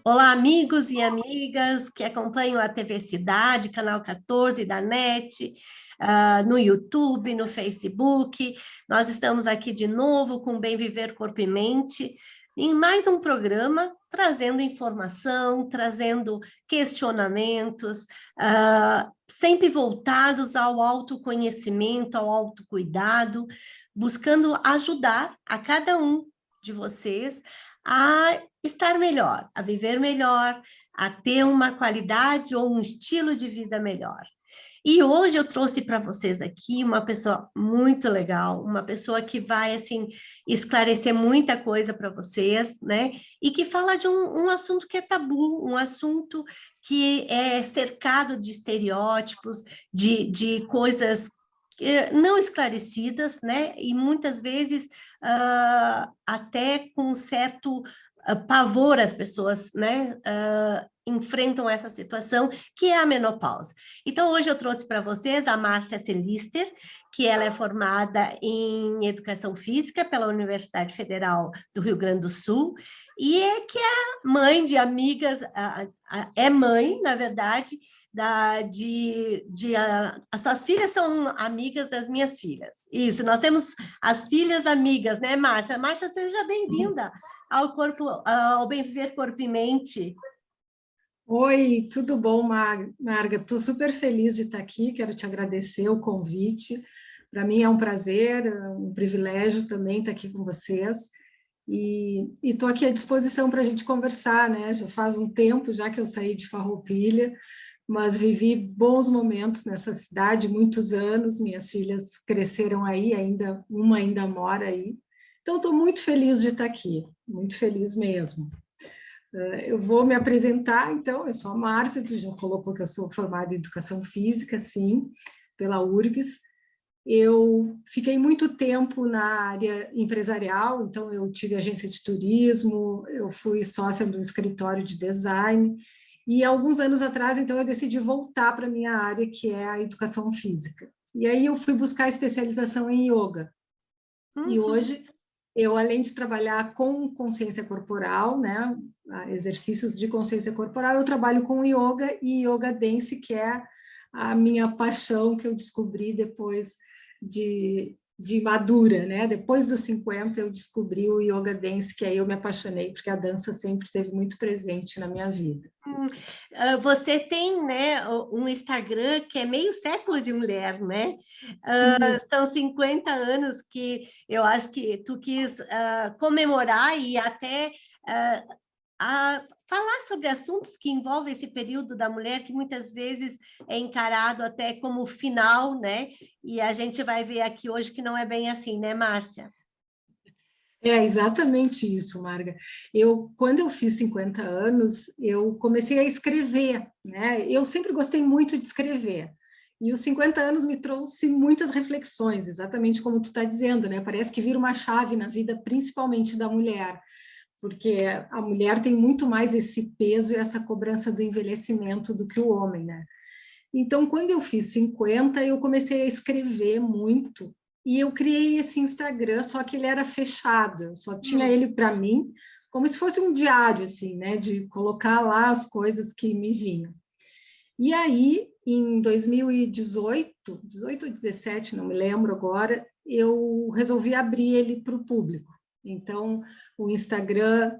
Olá, amigos e amigas que acompanham a TV Cidade, canal 14 da NET, no YouTube, no Facebook. Nós estamos aqui de novo com Bem Viver Corpo e Mente, em mais um programa, trazendo informação, trazendo questionamentos, sempre voltados ao autoconhecimento, ao autocuidado, buscando ajudar a cada um de vocês a estar melhor, a viver melhor, a ter uma qualidade ou um estilo de vida melhor. E hoje eu trouxe para vocês aqui uma pessoa muito legal, uma pessoa que vai, assim, esclarecer muita coisa para vocês, né? E que fala de um assunto que é tabu, um assunto que é cercado de estereótipos, de coisas não esclarecidas, né? E muitas vezes até com certo pavor as pessoas, né? Enfrentam essa situação, que é a menopausa. Então, hoje eu trouxe para vocês a Márcia Celister, que ela é formada em Educação Física pela Universidade Federal do Rio Grande do Sul, e que é mãe de amigas, é mãe, na verdade, as suas filhas são amigas das minhas filhas. Isso, nós temos as filhas amigas, né, Márcia? Márcia, seja bem-vinda ao Bem Viver Corpo e Mente. Oi, tudo bom, Marga? Estou super feliz de estar aqui, quero te agradecer o convite. Para mim é um prazer, um privilégio também estar aqui com vocês. E estou aqui à disposição para a gente conversar, né? Já faz um tempo já que eu saí de Farroupilha, mas vivi bons momentos nessa cidade, muitos anos. Minhas filhas cresceram aí, uma ainda mora aí. Então, estou muito feliz de estar aqui, muito feliz mesmo. Eu vou me apresentar, então, eu sou a Márcia, tu já colocou que eu sou formada em Educação Física, sim, pela URGS. Eu fiquei muito tempo na área empresarial, então eu tive agência de turismo, eu fui sócia do escritório de design, e alguns anos atrás, então, eu decidi voltar para a minha área, que é a Educação Física. E aí eu fui buscar especialização em yoga. E hoje eu, além de trabalhar com consciência corporal, né, exercícios de consciência corporal, eu trabalho com yoga e yoga dance, que é a minha paixão que eu descobri depois de madura, né? Depois dos 50 eu descobri o yoga dance, que aí eu me apaixonei, porque a dança sempre esteve muito presente na minha vida. Você tem, né, um Instagram que é meio século de mulher, né? São 50 anos que eu acho que tu quis comemorar e até falar sobre assuntos que envolvem esse período da mulher, que muitas vezes é encarado até como final, né? E a gente vai ver aqui hoje que não é bem assim, né, Márcia? É exatamente isso, Marga. Quando eu fiz 50 anos, eu comecei a escrever, né? Eu sempre gostei muito de escrever. E os 50 anos me trouxe muitas reflexões, exatamente como tu está dizendo, né? Parece que vira uma chave na vida, principalmente da mulher, porque a mulher tem muito mais esse peso e essa cobrança do envelhecimento do que o homem, né? Então, quando eu fiz 50, eu comecei a escrever muito, e eu criei esse Instagram, só que ele era fechado, eu só tinha ele para mim, como se fosse um diário, assim, né, de colocar lá as coisas que me vinham. E aí, em 2018, 18 ou 17, não me lembro agora, eu resolvi abrir ele para o público. Então, o Instagram,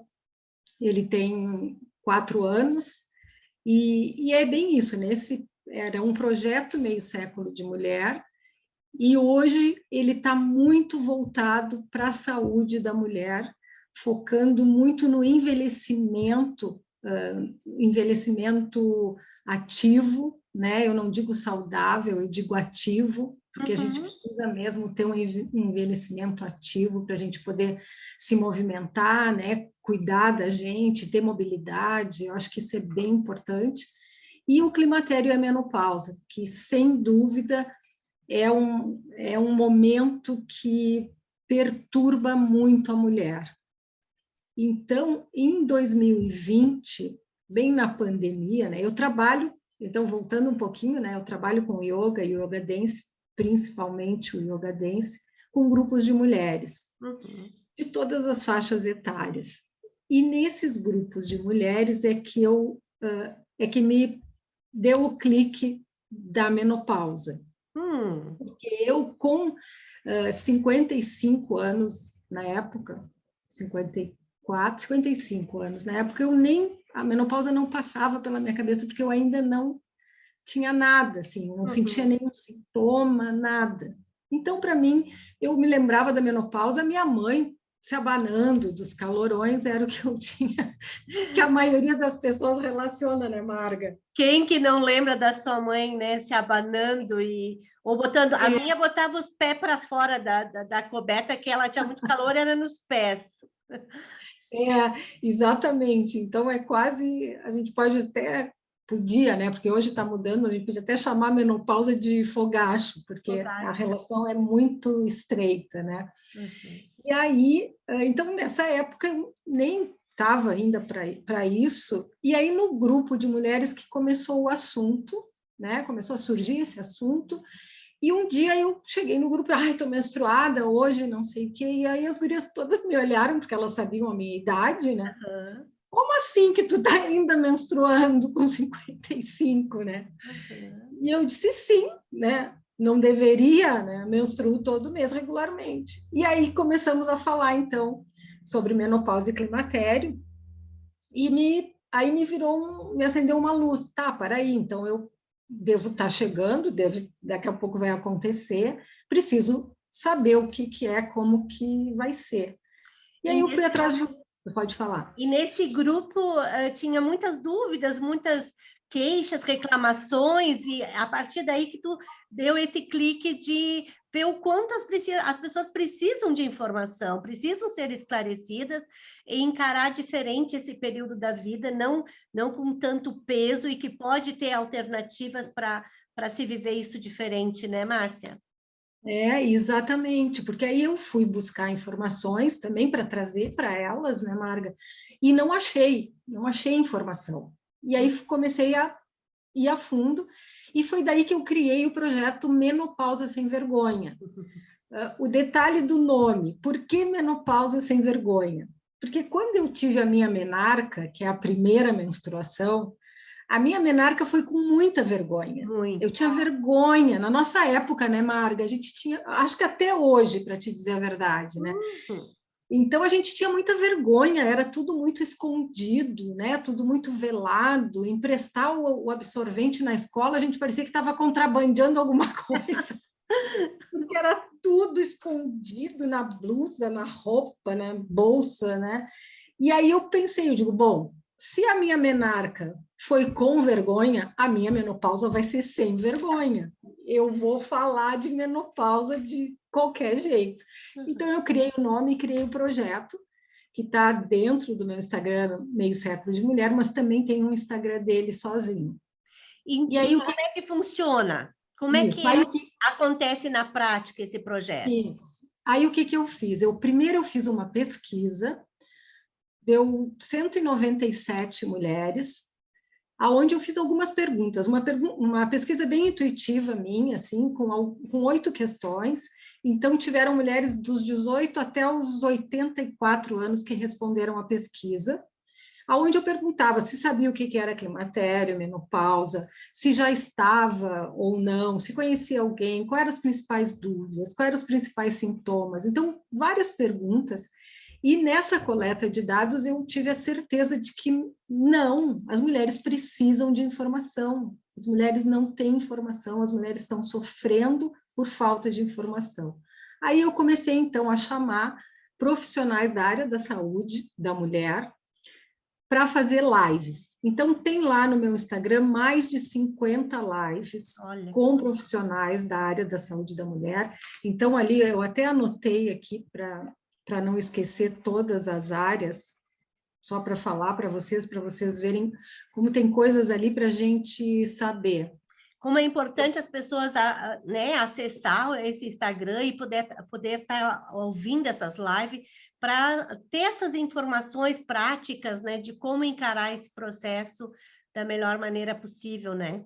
ele tem 4 anos, e é bem isso, né? Era um projeto meio século de mulher, e hoje ele está muito voltado para a saúde da mulher, focando muito no envelhecimento ativo, né? Eu não digo saudável, eu digo ativo, porque a gente precisa mesmo ter um envelhecimento ativo para a gente poder se movimentar, né? Cuidar da gente, ter mobilidade, eu acho que isso é bem importante. E o climatério e a menopausa, que sem dúvida é um momento que perturba muito a mulher. Então, em 2020, bem na pandemia, né, eu trabalho, então voltando um pouquinho, né, eu trabalho com yoga e yoga dance, principalmente o yoga dance, com grupos de mulheres, de todas as faixas etárias. E nesses grupos de mulheres é que me deu o clique da menopausa. Porque eu, com 55 anos na época, 54, 55 anos na época, a menopausa não passava pela minha cabeça, porque eu ainda não tinha nada, assim, não sentia nenhum sintoma, nada. Então, para mim, eu me lembrava da menopausa, minha mãe se abanando dos calorões, era o que eu tinha, que a maioria das pessoas relaciona, né, Marga? Quem que não lembra da sua mãe, né, se abanando ou botando... A minha botava os pés para fora da coberta, que ela tinha muito calor, era nos pés. Exatamente. Então, é quase... A gente pode até... Podia, né? Porque hoje está mudando, a gente podia até chamar a menopausa de fogacho, porque a relação é muito estreita, né? E aí, então, nessa época, eu nem estava ainda para isso, e aí no grupo de mulheres que começou o assunto, né? Começou a surgir esse assunto, e um dia eu cheguei no grupo, ai, estou menstruada hoje, não sei o quê, e aí as gurias todas me olharam, porque elas sabiam a minha idade, né? Como assim que tu tá ainda menstruando com 55, né? E eu disse sim, né? Não deveria, né? Menstruo todo mês regularmente. E aí começamos a falar, então, sobre menopausa e climatério, e aí me acendeu uma luz. Tá, peraí, então eu devo estar chegando, daqui a pouco vai acontecer, preciso saber o que é, como que vai ser. E aí eu fui atrás de... Pode falar. E nesse grupo tinha muitas dúvidas, muitas queixas, reclamações, e a partir daí que tu deu esse clique de ver o quanto as pessoas precisam de informação, precisam ser esclarecidas e encarar diferente esse período da vida, não com tanto peso, e que pode ter alternativas para se viver isso diferente, né, Márcia? Exatamente, porque aí eu fui buscar informações também para trazer para elas, né, Marga, e não achei informação. E aí comecei a ir a fundo, e foi daí que eu criei o projeto Menopausa Sem Vergonha. O detalhe do nome, por que Menopausa Sem Vergonha? Porque quando eu tive a minha menarca, que é a primeira menstruação, a minha menarca foi com muita vergonha. Eu tinha vergonha. Na nossa época, né, Marga? A gente tinha, acho que até hoje, para te dizer a verdade, né? Então, a gente tinha muita vergonha, era tudo muito escondido, né? Tudo muito velado. Emprestar o absorvente na escola, a gente parecia que estava contrabandeando alguma coisa. Porque era tudo escondido na blusa, na roupa, na bolsa, né? E aí eu pensei, eu digo, bom, se a minha menarca foi com vergonha, a minha menopausa vai ser sem vergonha. Eu vou falar de menopausa de qualquer jeito. Então, eu criei o nome e criei o projeto, que está dentro do meu Instagram, Meio Século de Mulher, mas também tem um Instagram dele sozinho. E aí, como é que funciona? Como é que acontece na prática esse projeto? Isso. Aí, o que eu fiz? Primeiro eu fiz uma pesquisa, deu 197 mulheres, aonde eu fiz algumas perguntas, uma pesquisa bem intuitiva minha, assim, com 8 questões. Então, tiveram mulheres dos 18 até os 84 anos que responderam a pesquisa, aonde eu perguntava se sabia o que era climatério, menopausa, se já estava ou não, se conhecia alguém, quais eram as principais dúvidas, quais eram os principais sintomas. Então, várias perguntas. E nessa coleta de dados eu tive a certeza de que não, as mulheres precisam de informação, as mulheres não têm informação, as mulheres estão sofrendo por falta de informação. Aí eu comecei então a chamar profissionais da área da saúde da mulher para fazer lives. Então tem lá no meu Instagram mais de 50 lives com profissionais da área da saúde da mulher. Então ali eu até anotei aqui para não esquecer todas as áreas, só para falar para vocês verem como tem coisas ali para a gente saber. Como é importante as pessoas né, acessar esse Instagram e poder estar ouvindo essas lives para ter essas informações práticas, né, de como encarar esse processo da melhor maneira possível, né?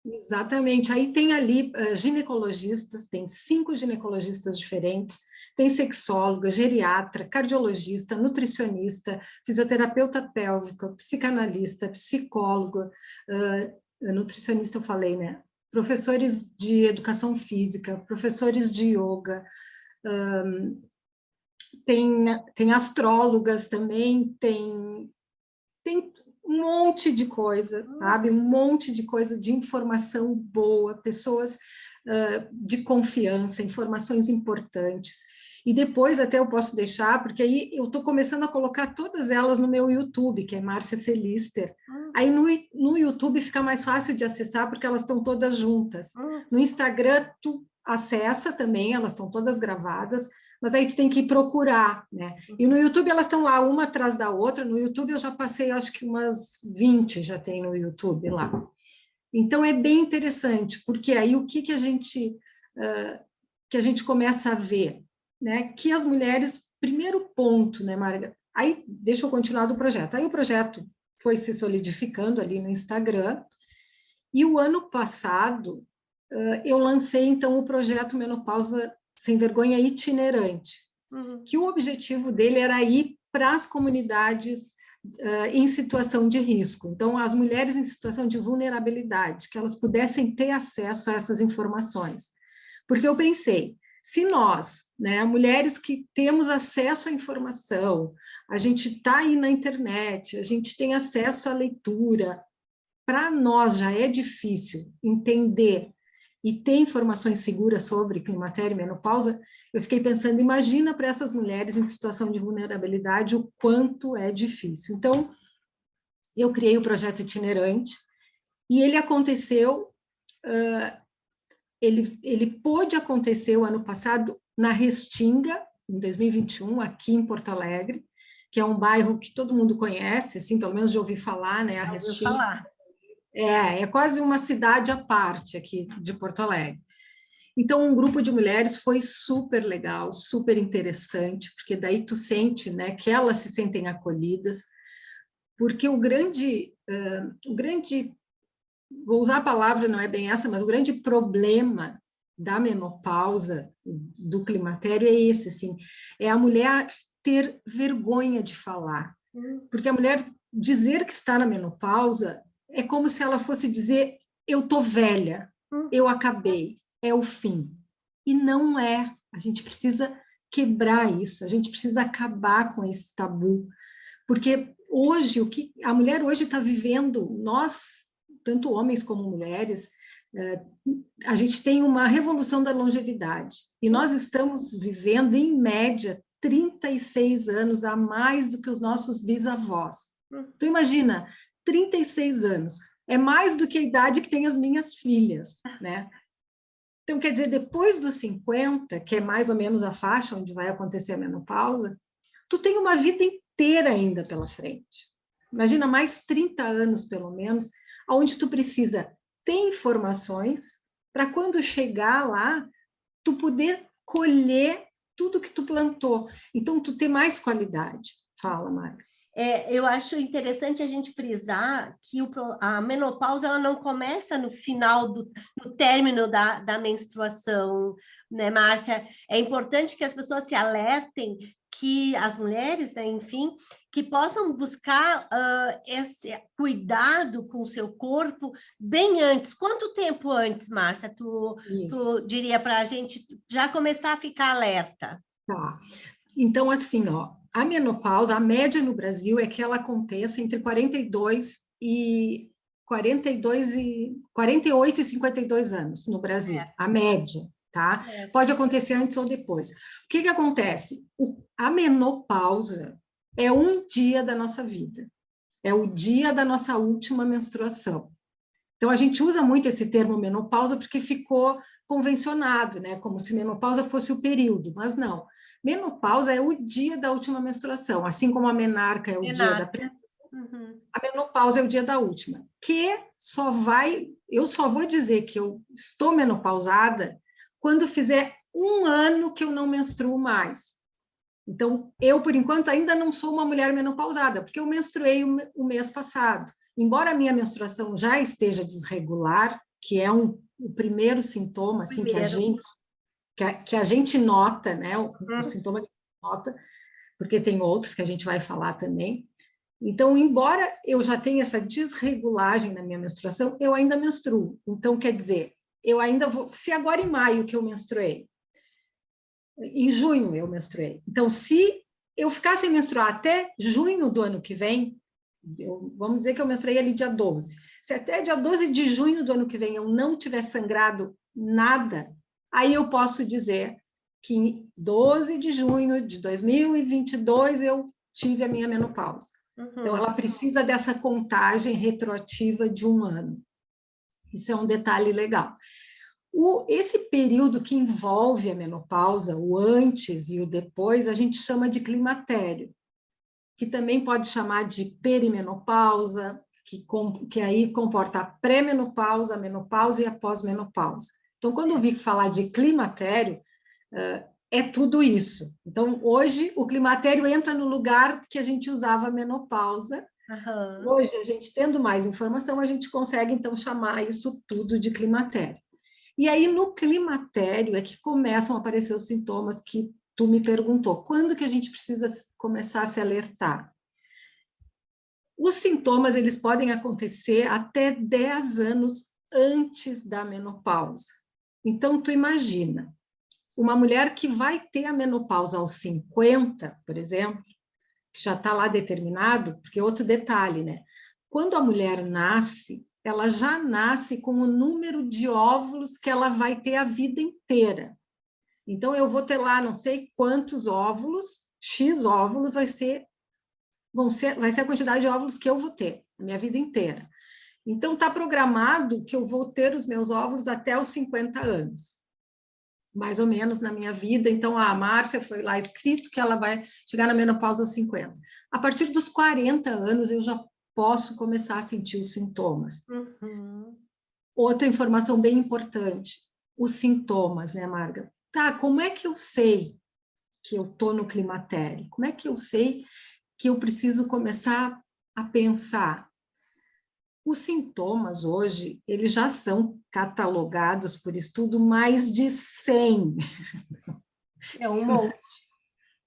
Exatamente. Aí tem ali ginecologistas, tem 5 ginecologistas diferentes, tem sexóloga, geriatra, cardiologista, nutricionista, fisioterapeuta pélvica, psicanalista, psicólogo, nutricionista eu falei, né? Professores de educação física, professores de yoga, tem astrólogas também, tem um monte de coisa, sabe? Um monte de coisa de informação boa, pessoas de confiança, informações importantes. E depois até eu posso deixar, porque aí eu estou começando a colocar todas elas no meu YouTube, que é Márcia Celister. Aí no YouTube fica mais fácil de acessar, porque elas estão todas juntas. No Instagram, tu acessa também, elas estão todas gravadas, mas aí tu tem que ir procurar, né? E no YouTube elas estão lá, uma atrás da outra. No YouTube eu já passei, acho que umas 20 já tem no YouTube lá. Então é bem interessante, porque aí o que a gente começa a ver, né? Que as mulheres, primeiro ponto, né, Marga? Aí deixa eu continuar do projeto. Aí o projeto foi se solidificando ali no Instagram, e o ano passado eu lancei então o projeto Menopausa Sem Vergonha Itinerante, que o objetivo dele era ir para as comunidades em situação de risco. Então, as mulheres em situação de vulnerabilidade, que elas pudessem ter acesso a essas informações. Porque eu pensei, se nós, né, mulheres que temos acesso à informação, a gente está aí na internet, a gente tem acesso à leitura, para nós já é difícil entender e ter informações seguras sobre climatério e menopausa, eu fiquei pensando, imagina para essas mulheres em situação de vulnerabilidade o quanto é difícil. Então, eu criei o projeto itinerante, e ele aconteceu, ele pôde acontecer o ano passado na Restinga, em 2021, aqui em Porto Alegre, que é um bairro que todo mundo conhece, assim, pelo menos de ouvir falar, né, a Restinga. É quase uma cidade à parte aqui de Porto Alegre. Então, um grupo de mulheres foi super legal, super interessante, porque daí tu sente, né, que elas se sentem acolhidas, porque o grande, vou usar a palavra, não é bem essa, mas o grande problema da menopausa, do climatério, é esse, assim, é a mulher ter vergonha de falar, porque a mulher dizer que está na menopausa é como se ela fosse dizer, eu tô velha, eu acabei, é o fim. E não é. A gente precisa quebrar isso, a gente precisa acabar com esse tabu, porque hoje, o que a mulher hoje está vivendo, nós, tanto homens como mulheres, a gente tem uma revolução da longevidade, e nós estamos vivendo, em média, 36 anos a mais do que os nossos bisavós. Então, imagina, 36 anos, é mais do que a idade que tem as minhas filhas, né? Então, quer dizer, depois dos 50, que é mais ou menos a faixa onde vai acontecer a menopausa, tu tem uma vida inteira ainda pela frente. Imagina, mais 30 anos, pelo menos, onde tu precisa ter informações para quando chegar lá, tu poder colher tudo que tu plantou. Então, tu ter mais qualidade. Fala, Marga. Eu acho interessante a gente frisar que a menopausa ela não começa no final no término da menstruação, né, Márcia? É importante que as pessoas se alertem, que as mulheres, né, enfim, que possam buscar esse cuidado com o seu corpo bem antes. Quanto tempo antes, Márcia, tu diria para a gente já começar a ficar alerta? Tá. Então, assim, ó, a menopausa, a média no Brasil é que ela aconteça entre 48 e 52 anos no Brasil, a média, tá? Pode acontecer antes ou depois. O que acontece? A menopausa é um dia da nossa vida, é o dia da nossa última menstruação. Então, a gente usa muito esse termo menopausa porque ficou convencionado, né? Como se menopausa fosse o período, mas não. Menopausa é o dia da última menstruação, assim como a menarca é o dia da primeira, a menopausa é o dia da última, eu só vou dizer que eu estou menopausada quando fizer 1 ano que eu não menstruo mais. Então, eu, por enquanto, ainda não sou uma mulher menopausada, porque eu menstruei o mês passado. Embora a minha menstruação já esteja desregular, que é o primeiro sintoma, assim, que a gente nota, né? O sintoma que a gente nota, porque tem outros que a gente vai falar também. Então, embora eu já tenha essa desregulagem na minha menstruação, eu ainda menstruo. Então, quer dizer, eu ainda vou... Se agora em maio que eu menstruei, em junho eu menstruei. Então, se eu ficar sem menstruar até junho do ano que vem, vamos dizer que eu menstruei ali dia 12. Se até dia 12 de junho do ano que vem eu não tiver sangrado nada, aí eu posso dizer que em 12 de junho de 2022 eu tive a minha menopausa. Então, ela precisa dessa contagem retroativa de 1 ano. Isso é um detalhe legal. Esse período que envolve a menopausa, o antes e o depois, a gente chama de climatério, que também pode chamar de perimenopausa, que aí comporta a pré-menopausa, a menopausa e a pós-menopausa. Então, quando eu vi falar de climatério, é tudo isso. Então, hoje, o climatério entra no lugar que a gente usava a menopausa. Hoje, a gente tendo mais informação, a gente consegue, então, chamar isso tudo de climatério. E aí, no climatério, é que começam a aparecer os sintomas que tu me perguntou. Quando que a gente precisa começar a se alertar? Os sintomas, eles podem acontecer até 10 anos antes da menopausa. Então, tu imagina, uma mulher que vai ter a menopausa aos 50, por exemplo, que já está lá determinado, porque outro detalhe, né? Quando a mulher nasce, ela já nasce com o número de óvulos que ela vai ter a vida inteira. Então, eu vou ter lá não sei quantos óvulos, X óvulos vai ser a quantidade de óvulos que eu vou ter, a minha vida inteira. Então, está programado que eu vou ter os meus óvulos até os 50 anos, mais ou menos na minha vida. Então, a Márcia foi lá escrito que ela vai chegar na menopausa aos 50. A partir dos 40 anos, eu já posso começar a sentir os sintomas. Outra informação bem importante, os sintomas, né, Marga? Tá, como é que eu sei que eu estou no climatério? Como é que eu sei que eu preciso começar a pensar? Os sintomas hoje, eles já são catalogados por estudo mais de 100. É um monte.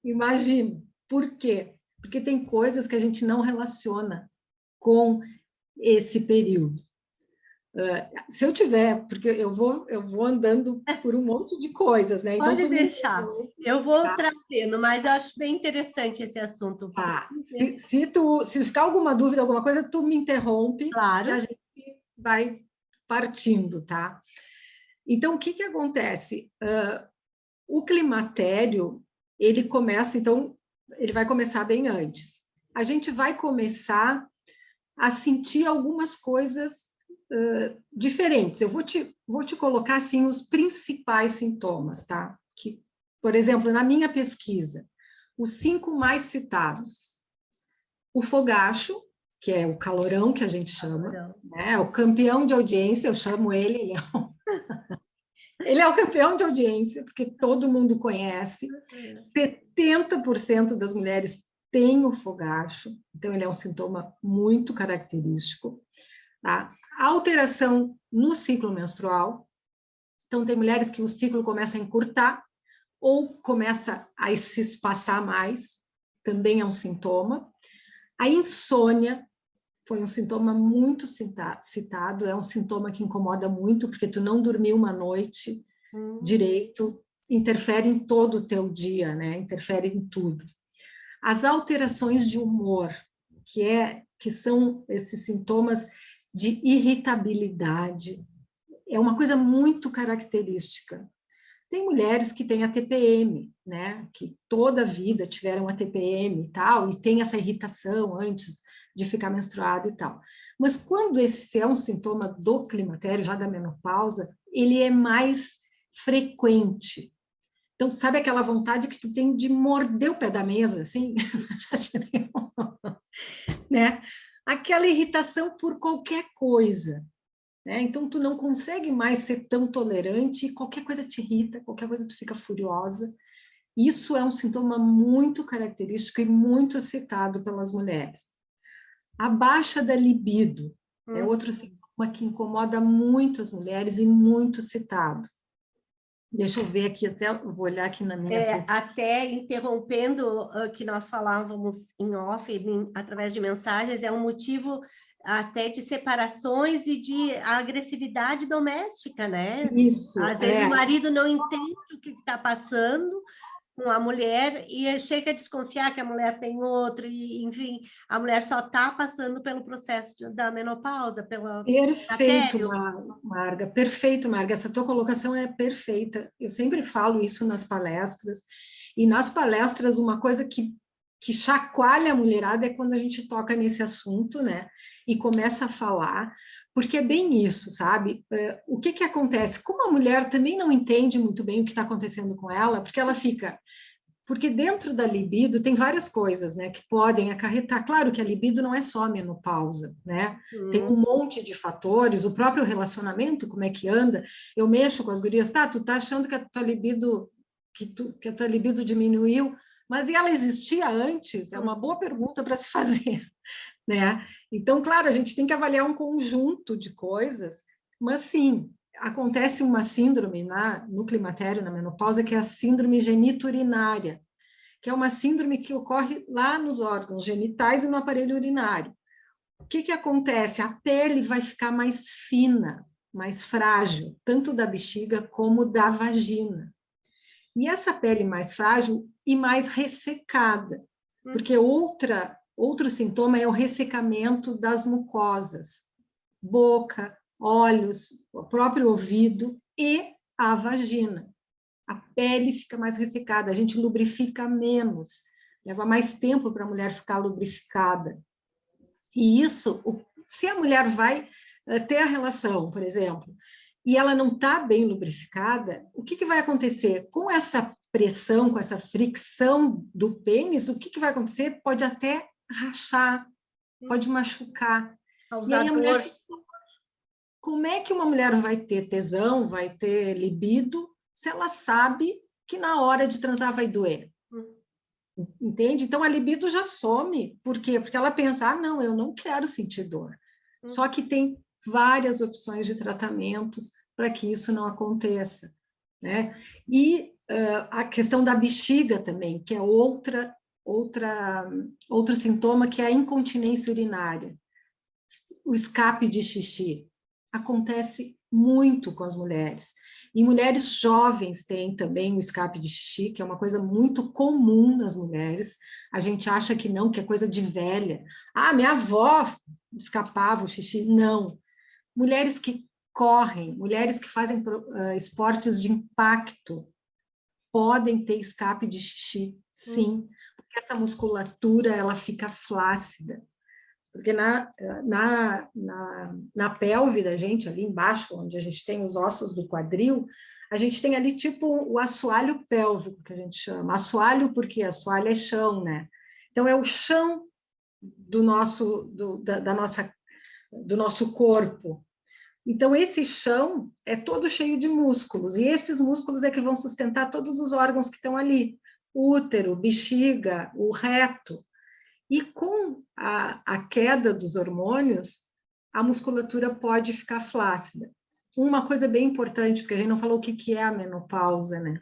Imagina. Por quê? Porque tem coisas que a gente não relaciona com esse período. Se eu tiver, porque eu vou andando por um monte de coisas, né? Então, Pode deixar. Eu vou tá? trazendo, mas eu acho bem interessante esse assunto. Tá. Se ficar alguma dúvida, alguma coisa, tu me interrompe, Claro. que a gente vai partindo, tá? Então, o que que acontece? O climatério, ele começa, então, ele vai começar bem antes. A gente vai começar a sentir algumas coisas diferentes. Eu vou te colocar, assim, os principais sintomas, tá? Que, por exemplo, na minha pesquisa, os 5 mais citados. O fogacho, que é o calorão que a gente chama, né? O campeão de audiência, eu chamo ele ele é o campeão de audiência, porque todo mundo conhece. 70% das mulheres têm o fogacho, então ele é um sintoma muito característico. Tá? A alteração no ciclo menstrual, então tem mulheres que o ciclo começa a encurtar ou começa a se espaçar mais, também é um sintoma. A insônia foi um sintoma muito citado, é um sintoma que incomoda muito, porque tu não dormiu uma noite direito, interfere em todo o teu dia, né? Interfere em tudo. As alterações de humor, que são esses sintomas de irritabilidade, é uma coisa muito característica. Tem mulheres que têm a TPM, né? Que toda a vida tiveram a TPM e tal, e tem essa irritação antes de ficar menstruada e tal. Mas quando esse é um sintoma do climatério, já da menopausa, ele é mais frequente. Então, sabe aquela vontade que tu tem de morder o pé da mesa, assim? Né? Aquela irritação por qualquer coisa. Né? Então, tu não consegue mais ser tão tolerante, qualquer coisa te irrita, qualquer coisa tu fica furiosa. Isso é um sintoma muito característico e muito citado pelas mulheres. A baixa da libido é outro sintoma. uma que incomoda muito as mulheres e muito citado. Deixa eu ver aqui, até eu vou olhar aqui na minha pesquisa. Até interrompendo que nós falávamos em off, através de mensagens, é um motivo até de separações e de agressividade doméstica, né? Isso, Às vezes o marido não entende o que está passando com a mulher e chega a desconfiar que a mulher tem outro, e, enfim, a mulher só está passando pelo processo da menopausa, pela Perfeito, pele. Marga, perfeito, Marga. Essa tua colocação é perfeita. Eu sempre falo isso nas palestras, e nas palestras uma coisa que chacoalha a mulherada é quando a gente toca nesse assunto, né? E começa a falar, porque é bem isso, sabe? O que acontece? Como a mulher também não entende muito bem o que está acontecendo com ela, porque ela fica... Porque dentro da libido tem várias coisas, né, que podem acarretar. Claro que a libido não é só a menopausa, né? Tem um monte de fatores, o próprio relacionamento, como é que anda. Eu mexo com as gurias, tá, tu tá achando que a tua libido, que a tua libido diminuiu, mas e ela existia antes? É uma boa pergunta para se fazer, né? Então, claro, a gente tem que avaliar um conjunto de coisas, mas sim, acontece uma síndrome no climatério, na menopausa, que é a síndrome geniturinária, que é uma síndrome que ocorre lá nos órgãos genitais e no aparelho urinário. O que acontece? A pele vai ficar mais fina, mais frágil, tanto da bexiga como da vagina. E essa pele mais frágil e mais ressecada, porque outro sintoma é o ressecamento das mucosas, boca, olhos, o próprio ouvido e a vagina. A pele fica mais ressecada, a gente lubrifica menos, leva mais tempo para a mulher ficar lubrificada. E isso, se a mulher vai ter a relação, por exemplo, e ela não está bem lubrificada, o que vai acontecer? Com essa pressão, com essa fricção do pênis, o que vai acontecer? Pode até rachar, pode machucar. E aí a mulher... Como é que uma mulher vai ter tesão, vai ter libido, se ela sabe que na hora de transar vai doer? Entende? Então a libido já some. Por quê? Porque ela pensa, não, eu não quero sentir dor. Só que tem várias opções de tratamentos para que isso não aconteça, né? E a questão da bexiga também, que é outro sintoma, que é a incontinência urinária. O escape de xixi acontece muito com as mulheres. E mulheres jovens têm também o escape de xixi, que é uma coisa muito comum nas mulheres. A gente acha que não, que é coisa de velha. Ah, minha avó escapava o xixi. Não. Mulheres que correm, mulheres que fazem esportes de impacto, podem ter escape de xixi, sim, porque essa musculatura ela fica flácida. Porque na pelve da gente, ali embaixo, onde a gente tem os ossos do quadril, a gente tem ali tipo o assoalho pélvico, que a gente chama. Assoalho porque assoalho é chão, né? Então, é o chão do nosso corpo. Então, esse chão é todo cheio de músculos, e esses músculos é que vão sustentar todos os órgãos que estão ali. Útero, bexiga, o reto. E com a queda dos hormônios, a musculatura pode ficar flácida. Uma coisa bem importante, porque a gente não falou o que é a menopausa, né?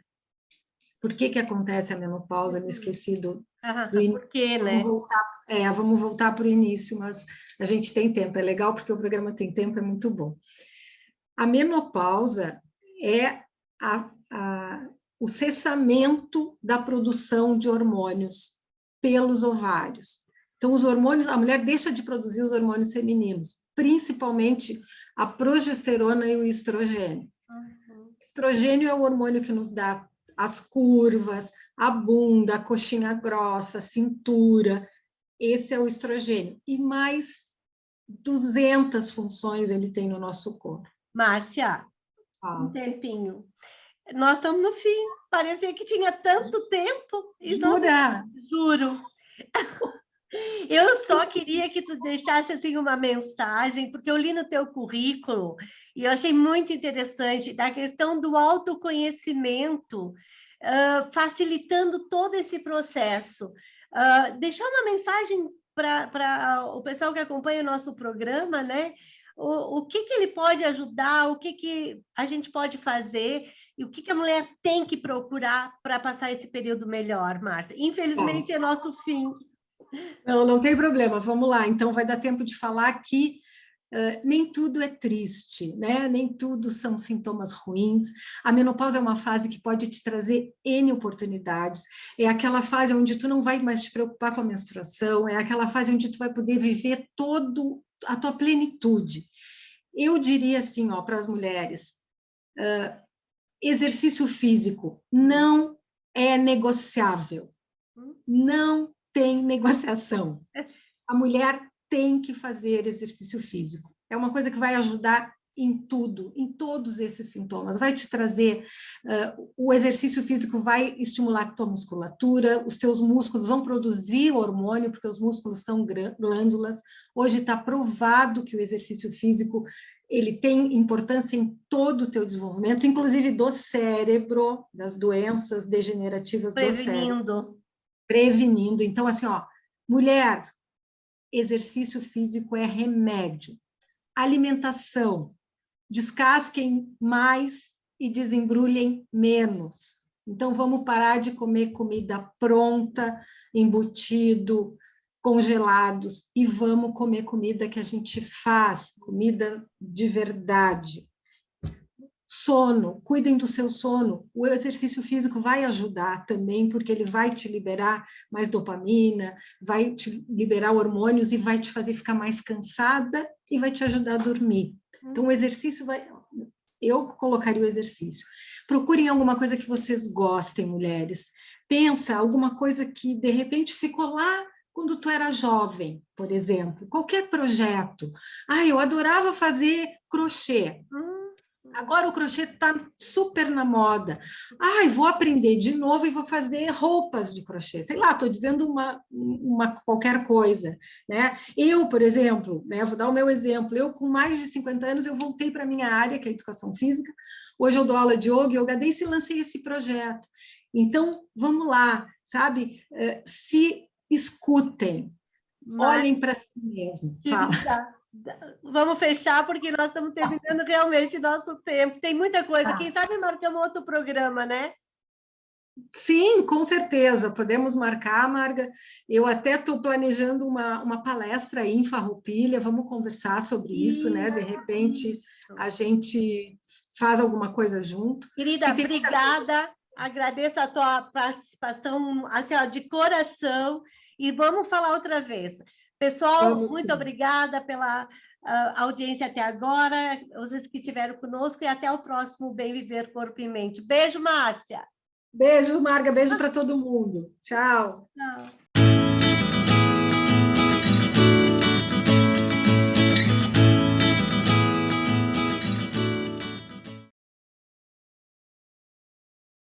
Por que acontece a menopausa? Me esqueci do início. Por quê, né? Vamos voltar para o início, mas a gente tem tempo. É legal porque o programa tem tempo, é muito bom. A menopausa é o cessamento da produção de hormônios pelos ovários. Então, os hormônios, a mulher deixa de produzir os hormônios femininos, principalmente a progesterona e o estrogênio. Estrogênio é o hormônio que nos dá as curvas, a bunda, a coxinha grossa, a cintura. Esse é o estrogênio. E mais 200 funções ele tem no nosso corpo. Márcia, um tempinho. Nós estamos no fim. Parecia que tinha tanto tempo. Jura? Juro. Eu só queria que tu deixasse assim uma mensagem, porque eu li no teu currículo e eu achei muito interessante da questão do autoconhecimento, facilitando todo esse processo. Deixar uma mensagem para o pessoal que acompanha o nosso programa, né? o que ele pode ajudar, o que a gente pode fazer e o que a mulher tem que procurar para passar esse período melhor, Márcia. Infelizmente, é nosso fim. Não tem problema, vamos lá. Então, vai dar tempo de falar que nem tudo é triste, né? Nem tudo são sintomas ruins. A menopausa é uma fase que pode te trazer N oportunidades. É aquela fase onde tu não vai mais te preocupar com a menstruação, é aquela fase onde tu vai poder viver todo a tua plenitude. Eu diria assim, ó, para as mulheres, exercício físico não é negociável. Não tem negociação. A mulher tem que fazer exercício físico. É uma coisa que vai ajudar em tudo, em todos esses sintomas. Vai te trazer, o exercício físico vai estimular a tua musculatura, os teus músculos vão produzir hormônio, porque os músculos são glândulas. Hoje está provado que o exercício físico ele tem importância em todo o teu desenvolvimento, inclusive do cérebro, das doenças degenerativas do cérebro. Prevenindo. Então, assim, ó, mulher, exercício físico é remédio. Alimentação, descasquem mais e desembrulhem menos. Então, vamos parar de comer comida pronta, embutido, congelados, e vamos comer comida que a gente faz, comida de verdade. Sono, cuidem do seu sono. O exercício físico vai ajudar também, porque ele vai te liberar mais dopamina, vai te liberar hormônios e vai te fazer ficar mais cansada e vai te ajudar a dormir. Então, o exercício vai... Eu colocaria o exercício. Procurem alguma coisa que vocês gostem, mulheres. Pensa alguma coisa que, de repente, ficou lá quando tu era jovem, por exemplo. Qualquer projeto. Eu adorava fazer crochê. Agora o crochê está super na moda. Vou aprender de novo e vou fazer roupas de crochê. Sei lá, estou dizendo uma qualquer coisa, né? Eu, por exemplo, né, vou dar o meu exemplo. Eu, com mais de 50 anos, eu voltei para a minha área, que é a educação física. Hoje eu dou aula de yoga dance e lancei esse projeto. Então, vamos lá, sabe? Se escutem, olhem para si mesmo. Fala. Vamos fechar, porque nós estamos terminando realmente nosso tempo. Tem muita coisa. Quem sabe marcamos outro programa, né? Sim, com certeza. Podemos marcar, Marga. Eu até estou planejando uma palestra aí em Farroupilha. Vamos conversar sobre isso, né? De repente, a gente faz alguma coisa junto. Querida, obrigada. Agradeço a tua participação, assim, ó, de coração. E vamos falar outra vez. Pessoal, muito obrigada pela audiência até agora, vocês que estiveram conosco, e até o próximo Bem Viver Corpo e Mente. Beijo, Márcia! Beijo, Marga, beijo para todo mundo. Tchau! Tchau!